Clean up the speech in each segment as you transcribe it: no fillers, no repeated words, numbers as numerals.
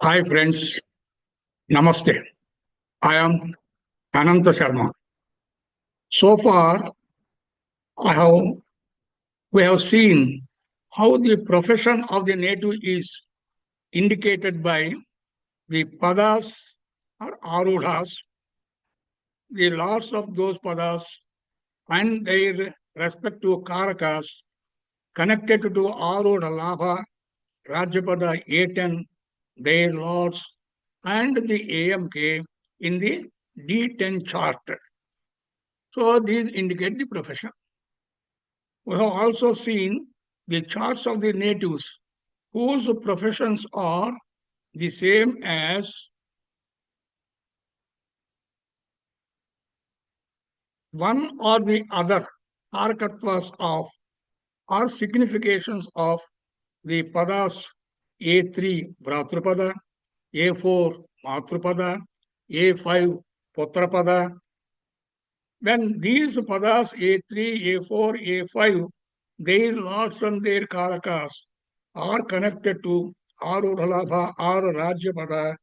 Hi friends, Namaste. I am Ananta Sharma. So far, I have we have seen how the profession of the native is indicated by the padas or arudhas, the lords of those padas and their respective karakas connected to Arudha Labha, Rajyapada A10, their lords, and the AMK in the D10 chart. So these indicate the profession. We have also seen the charts of the natives whose professions are the same as one or the other arkatvas of or significations of the padas A3 Bhratrapada, A4 Matrupada, A5 Putrapada. When these padas A3, A4, A5, their lords and their karakas are connected to Arudhalabha or Rajyapada,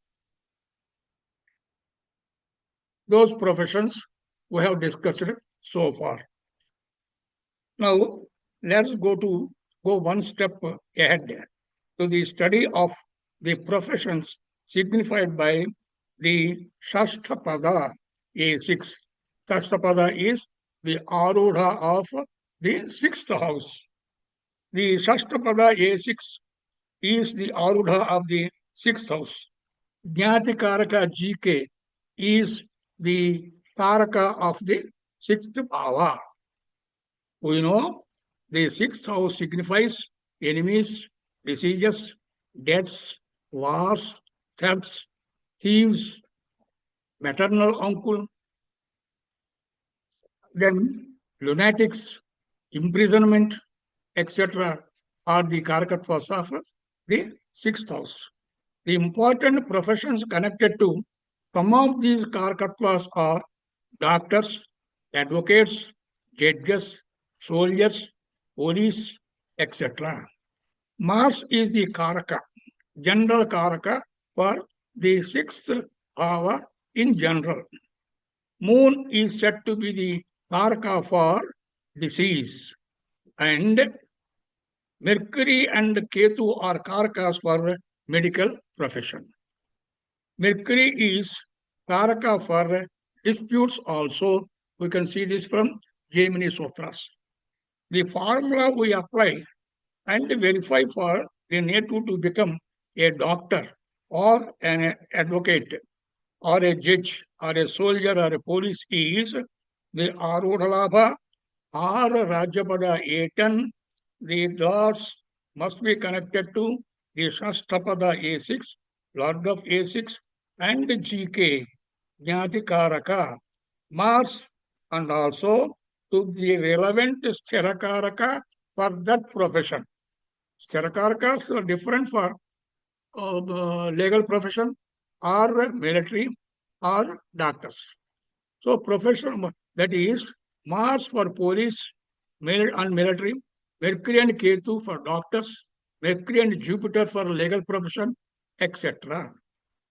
those professions we have discussed so far. Now, let's go one step ahead to the study of the professions signified by the Shashta Pada A6. Shashta Pada is the Arudha of the sixth house. The Shashta Pada A6 is the Arudha of the sixth house. Jnati Karaka GK is the Karaka of the sixth bhava. We know the sixth house signifies enemies, diseases, deaths, wars, thefts, thieves, maternal uncle, then lunatics, imprisonment, etc. are the karakatvas of the sixth house. The important professions connected to some of these karakatvas are doctors, advocates, judges, soldiers, police, etc. Mars is the Karaka, general Karaka for the sixth bhava in general. Moon is said to be the Karaka for disease, and Mercury and Ketu are Karakas for medical profession. Mercury is Karaka for disputes also. We can see this from Jaimini Sutras. The formula we apply and verify for the native to become a doctor or an advocate or a judge or a soldier or a police is the Arudhalabha or Rajyapada A10. The dots must be connected to the Shashtapada A6, Lord of A6, and GK, Jnatikaraka, Mars, and also to the relevant Sthirakaraka for that profession. Sthirakarkas are different for the legal profession or military or doctors. So profession, that is Mars for police and military, Mercury and Ketu for doctors, Mercury and Jupiter for legal profession, etc.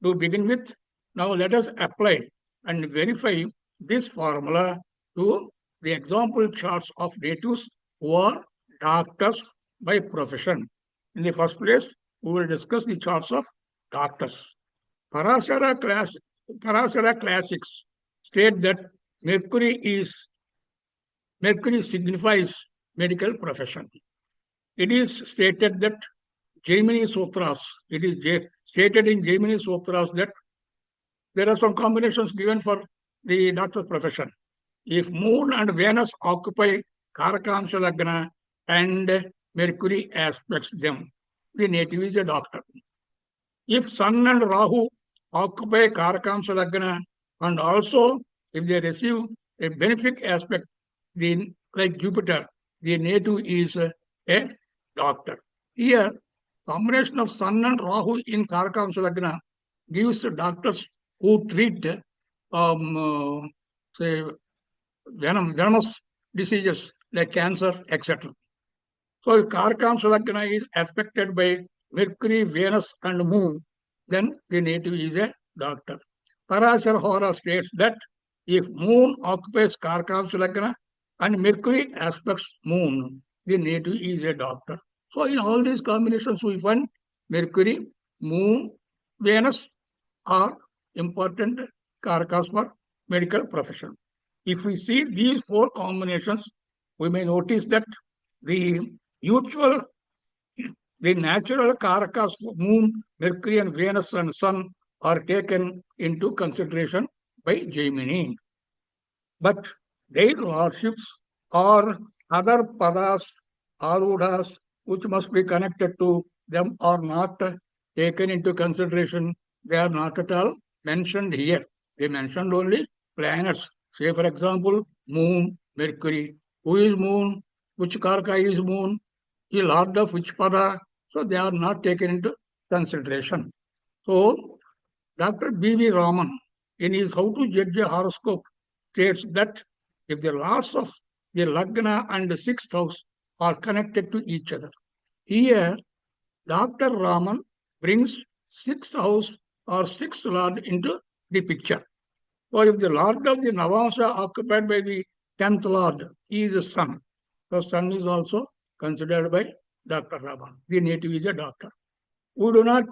To begin with, now let us apply and verify this formula to the example charts of natives who are doctors by profession. In the first place, we will discuss the charts of doctors. Parasara classics state that Mercury signifies medical profession. It is stated that Jaimini Sutras, it is stated in Jaimini Sutras that there are some combinations given for the doctor's profession. If Moon and Venus occupy Karakamsha Lagna and Mercury aspects them, the native is a doctor. If Sun and Rahu occupy Karakamsha Lagna and also if they receive a benefic aspect, like Jupiter, the native is a doctor. Here, combination of Sun and Rahu in Karakamsha Lagna gives doctors who treat say venomous diseases like cancer, etc. So if Karakamsha Lagna is aspected by Mercury, Venus, and Moon, then the native is a doctor. Parashara Hora states that if moon occupies Karkam's Lagna and Mercury aspects moon, the native is a doctor. So in all these combinations we find Mercury, moon, Venus are important Karakas for medical profession. If we see these four combinations, we may notice that the usual, the natural karakas for moon, Mercury, and Venus and Sun are taken into consideration by Jaimini. But their lordships or other padas, arudhas, which must be connected to them, are not taken into consideration. They are not at all mentioned here. They mentioned only planets. Say, for example, Moon, Mercury. Who is Moon? Which karaka is Moon? The lord of which pada? So they are not taken into consideration. So Dr. B.V. Raman, in his How to Judge a Horoscope, states that if the lords of the Lagna and the sixth house are connected to each other. Here, Dr. Raman brings sixth house or sixth lord into the picture. So if the lord of the Navamsa occupied by the 10th lord is the sun, so sun is also considered by Dr. Raman. The native is a doctor. We do not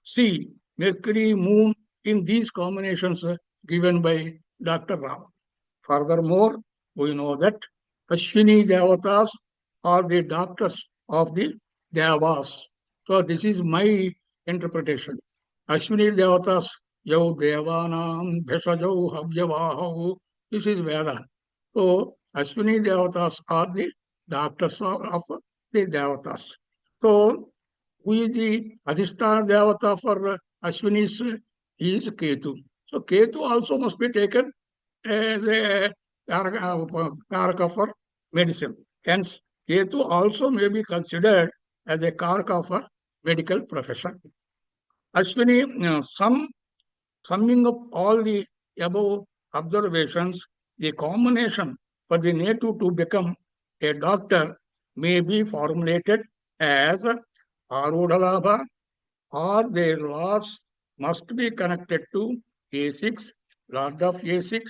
see Mercury, Moon in these combinations given by Dr. Ram. Furthermore, we know that Ashwini Devatas are the doctors of the Devas. So this is my interpretation. Ashwini Devatas, Yau Devanam, Bhesajau Havyavahu. This is Veda. So Ashwini Devatas are the doctors of the Devatas. So who is the Adhisthana Devata for Ashwini's? He is Ketu. So Ketu also must be taken as a Karaka for medicine. Hence, Ketu also may be considered as a Karaka for medical profession. Ashwini, summing up all the above observations, the combination for the native to become a doctor may be formulated as Arudha or their lords must be connected to A6, Lord of A6,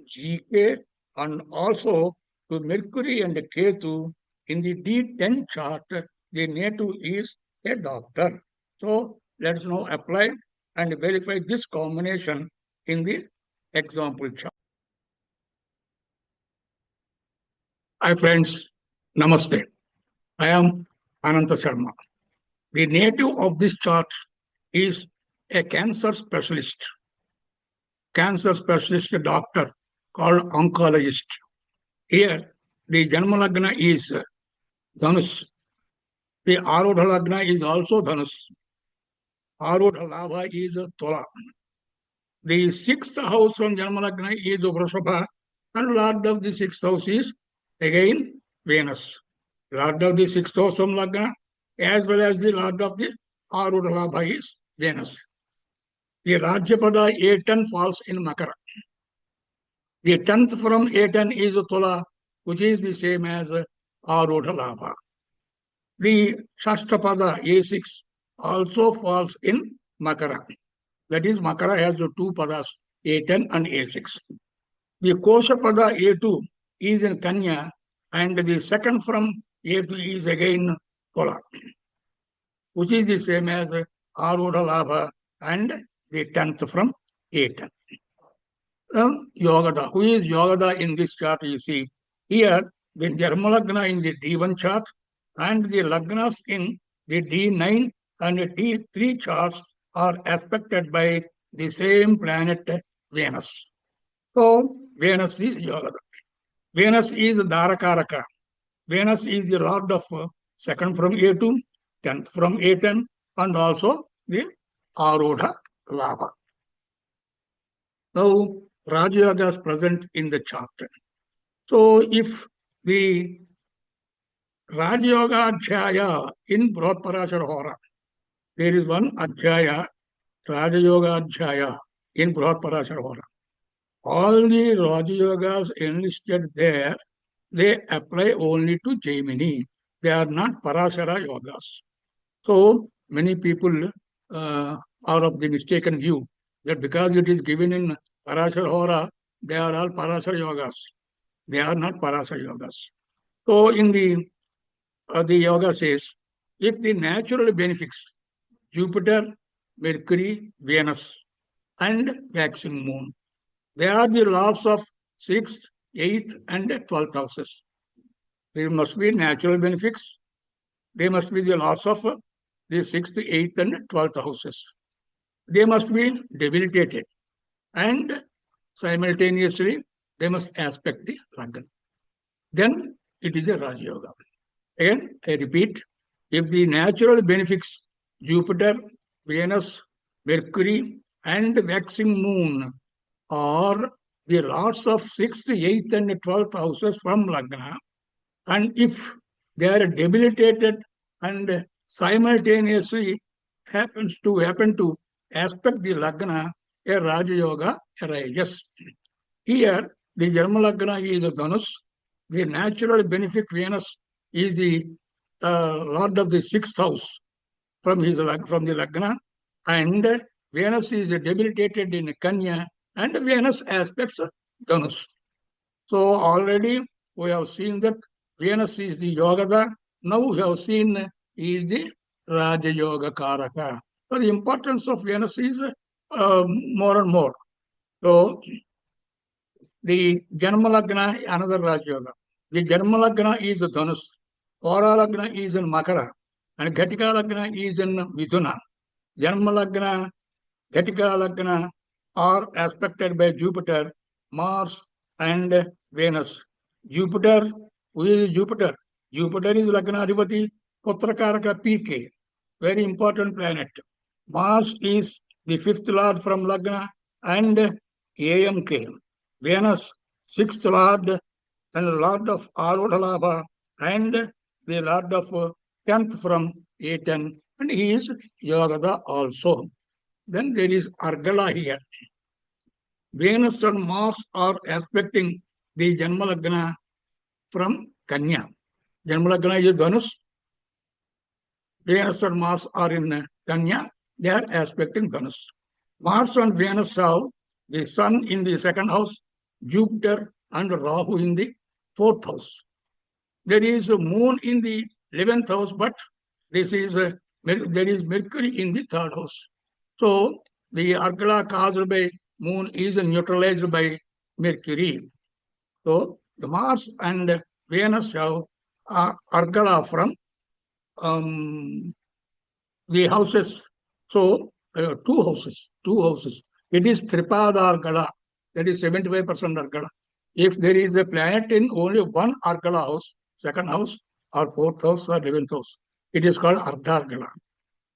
GK, and also to Mercury and Ketu. In the D10 chart, the native is a doctor. So let's now apply and verify this combination in the example chart. Hi friends, Namaste. I am Ananta Sharma. The native of this chart is a cancer specialist doctor called oncologist. Here, the Janma Lagna is Dhanus. The Arudha Lagna is also Dhanus. Arudha Labha is Tola. The sixth house on Janma Lagna is Vrashabha, and Lord of the sixth house is again Venus. Lord of the sixth house on Lagna, as well as the Lord of the Arudha Labha is Venus. The Rajyapada A10 falls in Makara. The 10th from A10 is Tula, which is the same as Arudha Labha. The Shashta Pada A6 also falls in Makara. That is, Makara has two padas, A10 and A6. The Kosha Pada A2 is in Kanya, and the second from A2 is again Tula, which is the same as Arudha Labha and the 10th from A10. Yogada. Who is Yogada in this chart? You see here the Janma Lagna in the D1 chart and the Lagnas in the D9 and the D3 charts are aspected by the same planet Venus. So Venus is Yogada. Venus is Dharakaraka. Venus is the lord of second from A2, 10th from A10, and also the Arudha Labha. Now, Raja Yoga is present in the chart. So, if the Raja Yoga Adhyaya in Brot Parashara Hora, there is one Adhyaya, Raja Yoga Adhyaya in Brot Parashara Hora. All the Raja Yogas enlisted there, they apply only to Jaimini. They are not Parashara Yogas. So, many people are of the mistaken view that because it is given in Parashar Hora, they are all Parashar Yogas. They are not Parashar Yogas. So in the yoga says, if the natural benefics, Jupiter, Mercury, Venus, and waxing moon, they are the lords of 6th, 8th, and 12th houses. There must be natural benefics. They must be the lords of the 6th, 8th, and 12th houses. They must be debilitated. And simultaneously, they must aspect the Lagna. Then it is a Raja Yoga. Again, I repeat, if the natural benefics, Jupiter, Venus, Mercury, and waxing moon are the lords of 6th, 8th, and 12th houses from Lagna, and if they are debilitated and simultaneously happen to aspect the Lagna, a Raja Yoga arises. Here, the Janma Lagna is the Dhanus, the natural benefic Venus is the Lord of the 6th house from the Lagna, and Venus is debilitated in Kanya, and Venus aspects Dhanus. So already we have seen that Venus is the Yogada. Now we have seen is the Raja Yoga Karaka. So the importance of Venus is more and more. So the Janma Lagna, another Raja Yoga. The Janma Lagna is the Dhanus. Hora Lagna is in Makara. And Ghatika Lagna is in Mithuna. Janma Lagna, Ghatika Lagna are aspected by Jupiter, Mars, and Venus. Jupiter, who is Jupiter? Jupiter is Lagnaadhipati, Putrakaraka PK, very important planet. Mars is the 5th lord from Lagna and AMK. Venus, 6th lord and lord of Arudha Labha, and the lord of 10th from A10, and he is Yogada also. Then there is Argala here. Venus and Mars are aspecting the Janma Lagna from Kanya. Janma Lagna is Dhanus. Venus and Mars are in Kanya. They are aspecting Dhanus. Mars and Venus have the Sun in the 2nd house, Jupiter and Rahu in the 4th house. There is a Moon in the 11th house, but there is Mercury in the 3rd house. So the Argala caused by Moon is neutralized by Mercury. So the Mars and Venus have Argala from the houses. So two houses. It is Tripada Argala, that is 75% Argala. If there is a planet in only one Argala house, 2nd house, or 4th house, or 11th house, it is called Ardha Argala.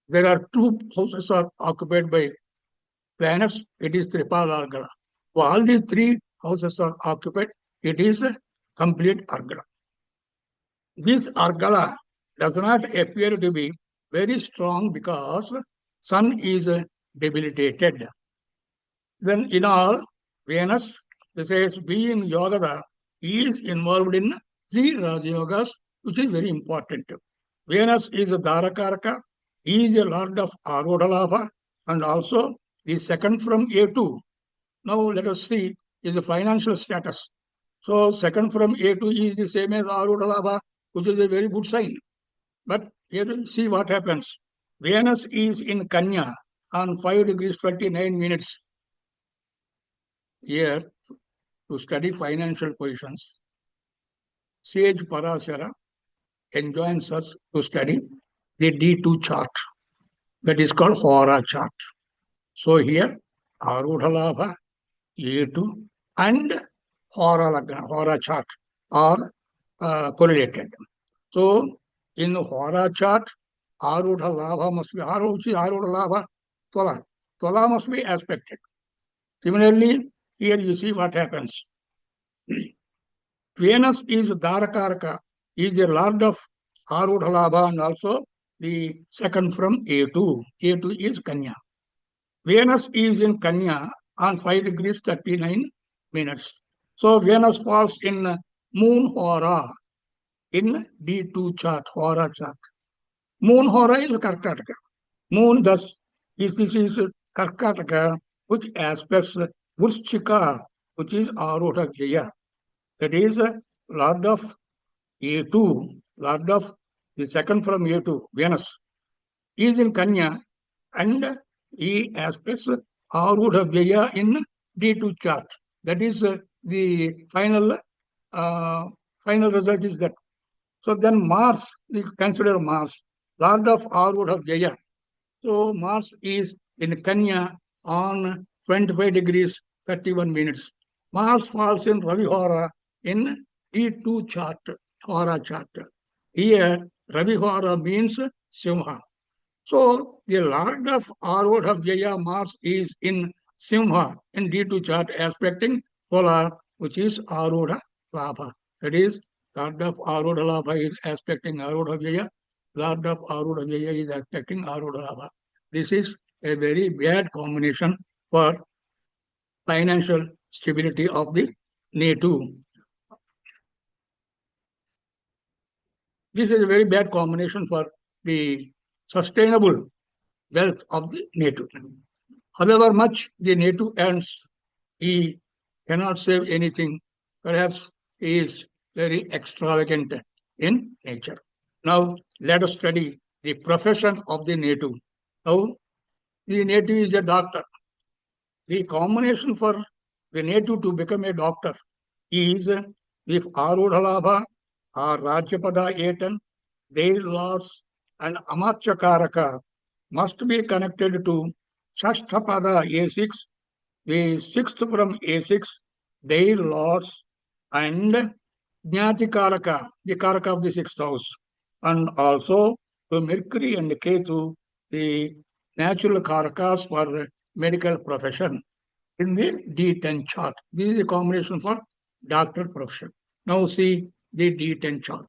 There are 2 houses are occupied by planets, it is Tripada Argala. So all the 3 houses are occupied, it is a complete Argala. This Argala does not appear to be very strong because Sun is debilitated. Then in all, Venus, besides being Yogada, is involved in 3 Raja Yogas, which is very important. Venus is a Dharakaraka, he is a lord of Arudha Labha, and also the 2nd from A2. Now let us see is the financial status. So 2nd from A2 is the same as Arudha Labha, which is a very good sign. But here we see what happens. Venus is in Kanya on 5 degrees 29 minutes. Here, to study financial positions, Sage Parashara enjoins us to study the D2 chart, that is called Hora chart. So here, Arudha Labha, A2, and Hora chart are correlated. So in Hora chart, Arudha Labha must be Arudha Labha, Tola. Tola must be aspected. Similarly, here you see what happens. Venus is Dharakaraka, is a lord of Arudha Labha and also the 2nd from A2. A2 is Kanya. Venus is in Kanya on 5 degrees 39 minutes. So Venus falls in Moon Hora in D2 chart, Hora chart. Moon Hora is Karkataka. Moon thus This is Karkataka, which aspects Vrshchika, which is Arudha Jaya. That is Lord of A2, Lord of the second from A2, Venus, is in Kanya, and he aspects Arudha Jaya in D2 chart. That is the uh, final result is that. So then Mars, we consider Mars, Lord of Arudha Jaya. So Mars is in Kanya on 25 degrees 31 minutes. Mars falls in Ravi Hora in D2 chart, Hora chart. Here, Ravi Hora means Simha. So the Lord of Arudha Jaya Mars is in Simha in D2 chart aspecting Polar, which is Arudha Labha. That is, Lord of Arudha Labha is aspecting Arudha Jaya. Lord of Arudha Jaya is aspecting Arudha Labha. This is a very bad combination for financial stability of the native. This is a very bad combination for the sustainable wealth of the native. However much the native earns, he cannot save anything. Perhaps he is very extravagant in nature. Now, let us study the profession of the native. Now, the native is a doctor. The combination for the native to become a doctor is if Arudhalabha or Rajyapada Etan, their laws and Amachyakaraka must be connected to Shashta Pada A6, the sixth from A6, their laws and Jnati Karaka, the Karaka of the sixth house, and also to Mercury and Ketu, the natural Karakas for the medical profession in the D10 chart. This is a combination for doctor profession. Now see the D10 chart.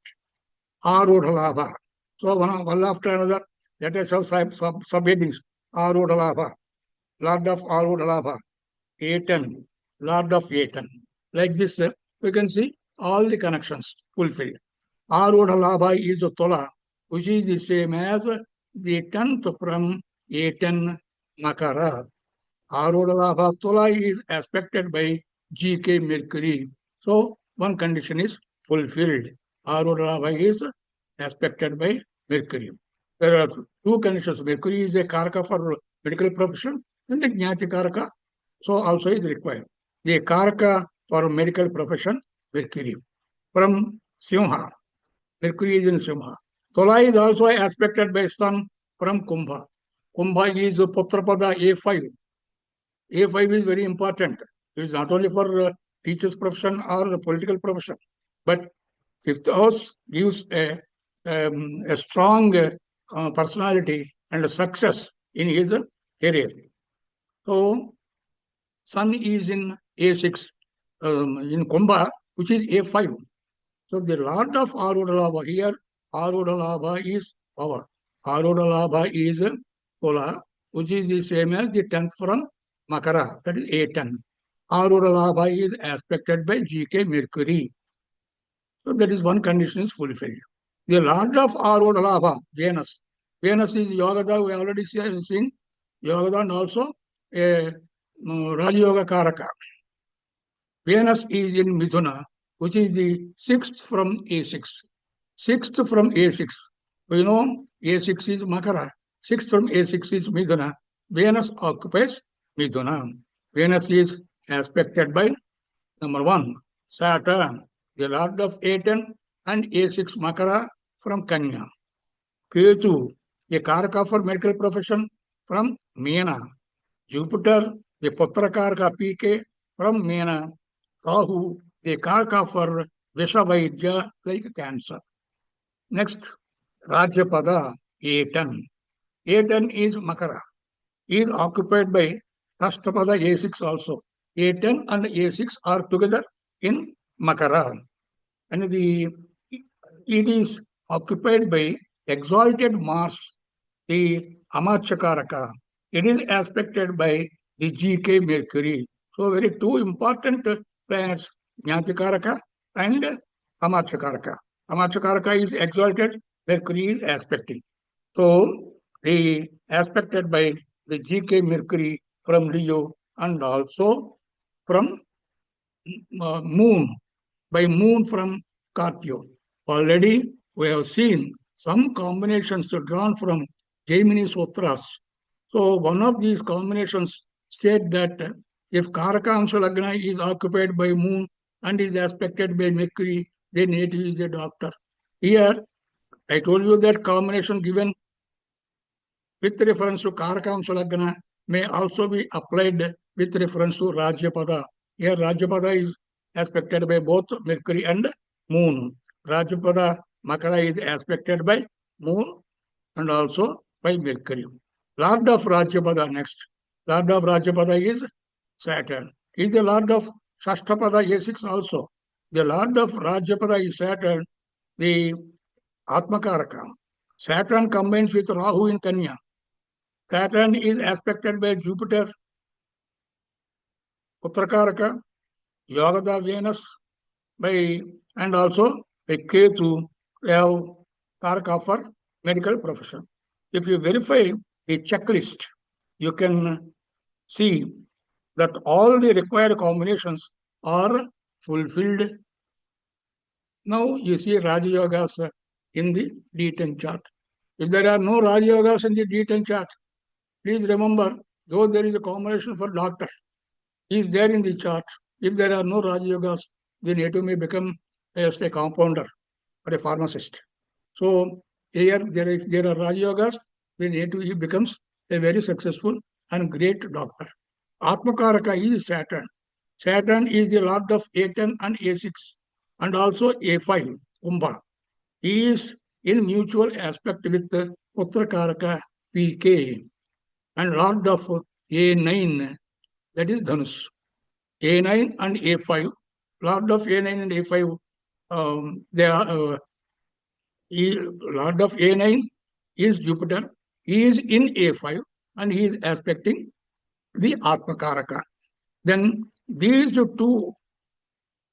Arudhalabha. So one after another, let us have subheadings. Arudhalabha, Lord of Arudhalabha, A10, Lord of A10. Like this, we can see all the connections fulfilled. Arudhalabha is the Tola, which is the same as the 10th from A10 Makara. Arudha Tola is aspected by GK Mercury. So one condition is fulfilled. Arudha is aspected by Mercury. There are two conditions. Mercury is a Karaka for medical profession and a Jnati Karaka. So also is required. The Karaka for medical profession, Mercury. From Simha, Mercury is in Simha. Tola is also aspected by Sun from Kumbha. Kumbha is Putrapada A5. A5 is very important. It is not only for teacher's profession or the political profession, but fifth house gives a strong personality and a success in his career. So, Sun is in A6, in Kumbha, which is A5. So, the Lord of Arudha here, Arudha is power. Arudha is Kola, which is the same as the 10th from Makara, that is A10. Arudha is aspected by GK Mercury. So that is one condition is fulfilled. The Lord of Arudha, Venus. Venus is Yogada, we already seen Yogada and also a Raja Yoga Karaka. Venus is in Mithuna, which is the sixth from A6. Sixth from A6. We know A6 is Makara. Sixth from A6 is Mithuna. Venus occupies Mithuna. Venus is aspected by number 1, Saturn, the Lord of A10 and A6 Makara from Kanya. Ketu, the Karaka for medical profession from Meena. Jupiter, the Putrakaraka PK from Meena. Rahu, the Karaka for Vishavaidya, like cancer. Next, Rajyapada, A10. A10 is Makara. Is occupied by Rashtrapada A6 also. A10 and A6 are together in Makara. And it is occupied by exalted Mars, the Amachakaraka. It is aspected by the GK Mercury. So very two important planets, Jnatikaraka and Amachakaraka. Amachakaraka is exalted, Mercury is aspecting. So the aspected by the GK Mercury from Leo, and also from Moon, by Moon from Scorpio. Already we have seen some combinations drawn from Jaimini Sutras. So one of these combinations state that if Karakamsa Lagna is occupied by Moon and is aspected by Mercury, then it is a doctor. Here, I told you that combination given with reference to Karakamsa Lagna may also be applied with reference to Rajyapada. Here, Rajyapada is aspected by both Mercury and Moon. Rajyapada Makara is aspected by Moon and also by Mercury. Lord of Rajyapada next. Lord of Rajyapada is Saturn. He is the Lord of Shashta Pada A6 also. The Lord of Rajyapada is Saturn, the Atmakaraka. Saturn combines with Rahu in Kanya. Saturn is aspected by Jupiter, Uttakaraka, Yogada Venus, and also by Ketu, they have Karaka for medical profession. If you verify the checklist, you can see that all the required combinations are fulfilled. Now you see Raja Yogas in the D10 chart. If there are no Raja Yogas in the D10 chart, please remember, though there is a combination for doctor, is there in the chart. If there are no Raja Yogas, then A2 may become just a compounder or a pharmacist. So here, if there are Raja Yogas, then A2 becomes a very successful and great doctor. Atmakaraka is Saturn. Saturn is the lord of A10 and A6 and also A5, Kumbha. He is in mutual aspect with Uttakaraka PK and lord of A9, that is Dhanus. A9 and A5, lord of A9 and A5, they are lord of A9 is Jupiter. He is in A5 and he is aspecting the Atmakaraka. Then these two,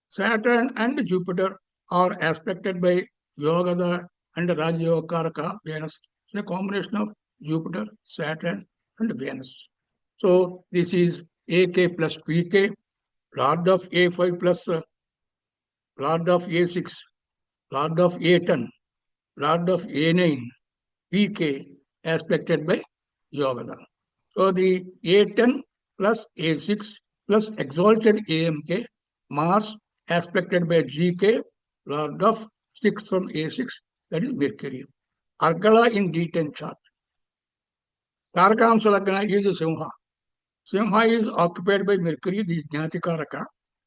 Saturn and Jupiter, are aspected by Yogada and Rajayokaraka Venus. It's a combination of Jupiter, Saturn, and Venus. So this is AK plus PK, Lord of A5 plus Lord of A6, Lord of A10, Lord of A9, PK, aspected by Yogada. So the A10 plus A6 plus exalted AMK, Mars, aspected by GK, Lord of 6 from A6, that is Mercury. Argala in D10 chart. Karakamsa Lagna is Simha. Simha is occupied by Mercury, the Jnati Karaka,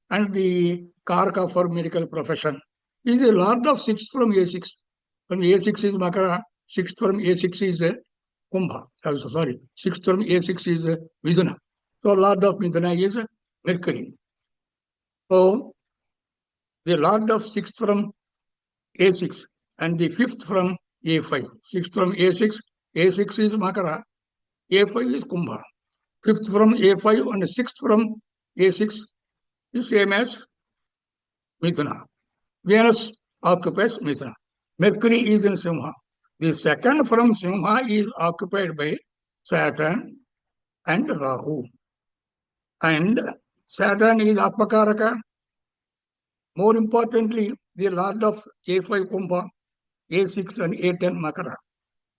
and the Karaka for medical profession. He is the Lord of 6 from A6. From A6 is Makara, 6 from A6 is Kumbha. Sorry, 6 from A6 is Midhuna. So Lord of Midhuna is Mercury. So the Lord of 6th from A6 and the 5th from A5. 6th from A6, A6 is Makara, A5 is Kumbha. 5th from A5 and 6th from A6 is same as Mithuna. Venus occupies Mithuna. Mercury is in Simha. The second from Simha is occupied by Saturn and Rahu. And Saturn is Atmakaraka. More importantly, the Lord of A5 Kumbha, A6 and A10 Makara.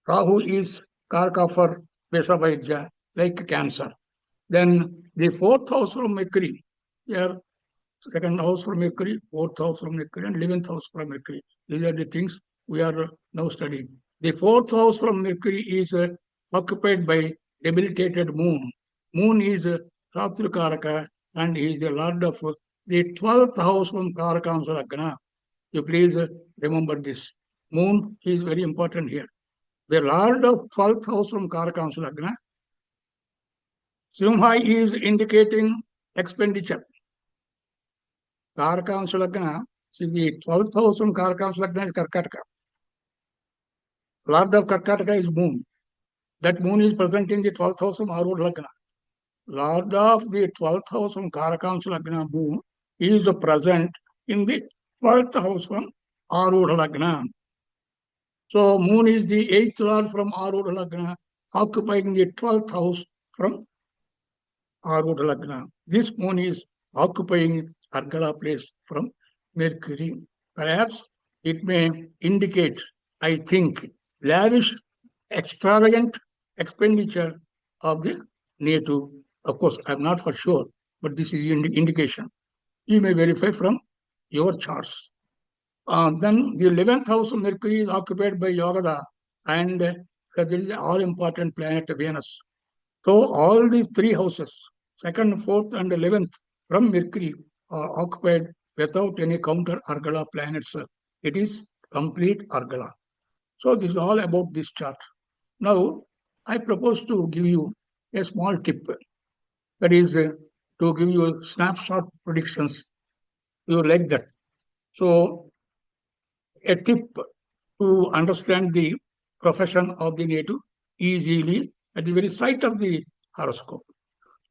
Rahu is Karaka for Vesavaidya, like cancer. Then the 4th house from Mercury, here, 2nd house from Mercury, 4th house from Mercury, and 11th house from Mercury. These are the things we are now studying. The 4th house from Mercury is occupied by debilitated Moon. Moon is Ratrikaraka and he is the Lord of the 12th house from Karakamsa Lagna. You please remember this. Moon is very important here. The Lord of 12th house from Karakamsa Lagna. Simha is indicating expenditure. Karakamsa Lagna, see the 12th house from Karakamsa Lagna is Karkataka. Lord of Karkataka is Moon. That Moon is present in the 12th house from Arudha Lagna. Lord of the 12th house from Karakamsa Lagna Moon is present in the 12th house from Arudha Lagna. So Moon is the 8th Lord from Arudha Lagna, occupying the 12th house from Arudha Lagna. This moon is occupying Argala place from Mercury. Perhaps it may indicate, I think, lavish, extravagant expenditure of the native. Of course, I'm not for sure, but this is indication. You may verify from your charts. Then the 11th house of Mercury is occupied by Yogada, and there is an all-important planet Venus. So all these three houses, second, fourth, and 11th from Mercury are occupied without any counter Argala planets. It is complete Argala. So this is all about this chart. Now, I propose to give you a small tip. That is to give you snapshot predictions. You like that. So a tip to understand the profession of the native easily at the very sight of the horoscope.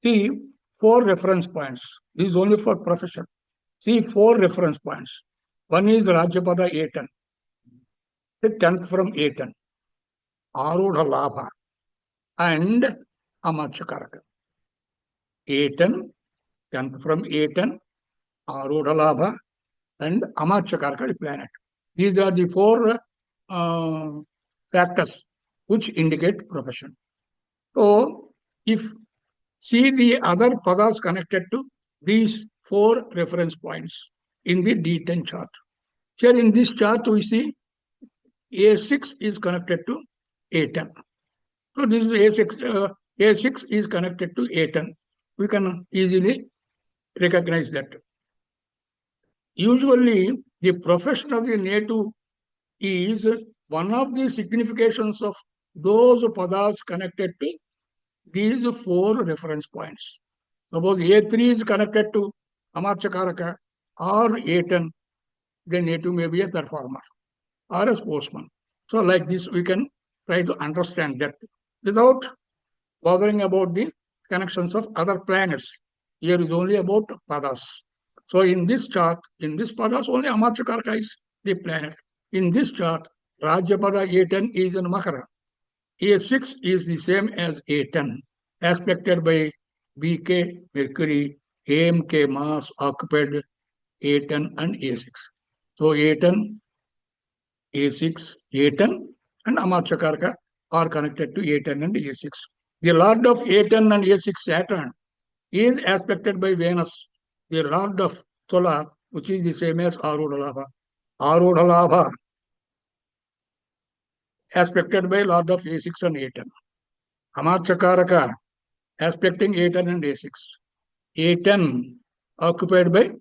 See four reference points. This is only for profession. See four reference points. One is Rajyapada A10, the 10th from A10, Arudha Labha, and Amachakaraka. A10, 10th from A10, Arudha Labha, and Amachakaraka, the planet. These are the four factors which indicate profession. So, if see the other padas connected to these four reference points in the D10 chart. Here in this chart, we see A6 is connected to A10. So this is A6. A6 is connected to A10. We can easily recognize that. Usually, the profession of the native is one of the significations of those padas connected to these four reference points. Suppose A3 is connected to Amarchakaraka or A10, the native may be a performer or a sportsman. So like this, we can try to understand that without bothering about the connections of other planets. Here is only about padas. So in this chart, in this padas, only Amarchakaraka is the planet. In this chart, Rajyapada A10 is in Makara. A6 is the same as A10, aspected by BK, Mercury, AMK, Mars, occupied A10 and A6. So A10, A6, A10, and Amachakaraka are connected to A10 and A6. The Lord of A10 and A6, Saturn, is aspected by Venus, the Lord of Tula, which is the same as Arudha Labha. Arudha Labha, aspected by Lord of A6 and A10. Amachakaraka, aspecting A10 and A6. A10 occupied by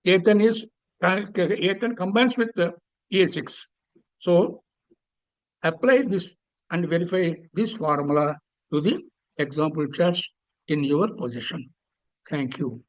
A10 combines with A6. So apply this and verify this formula to the example charts in your possession. Thank you.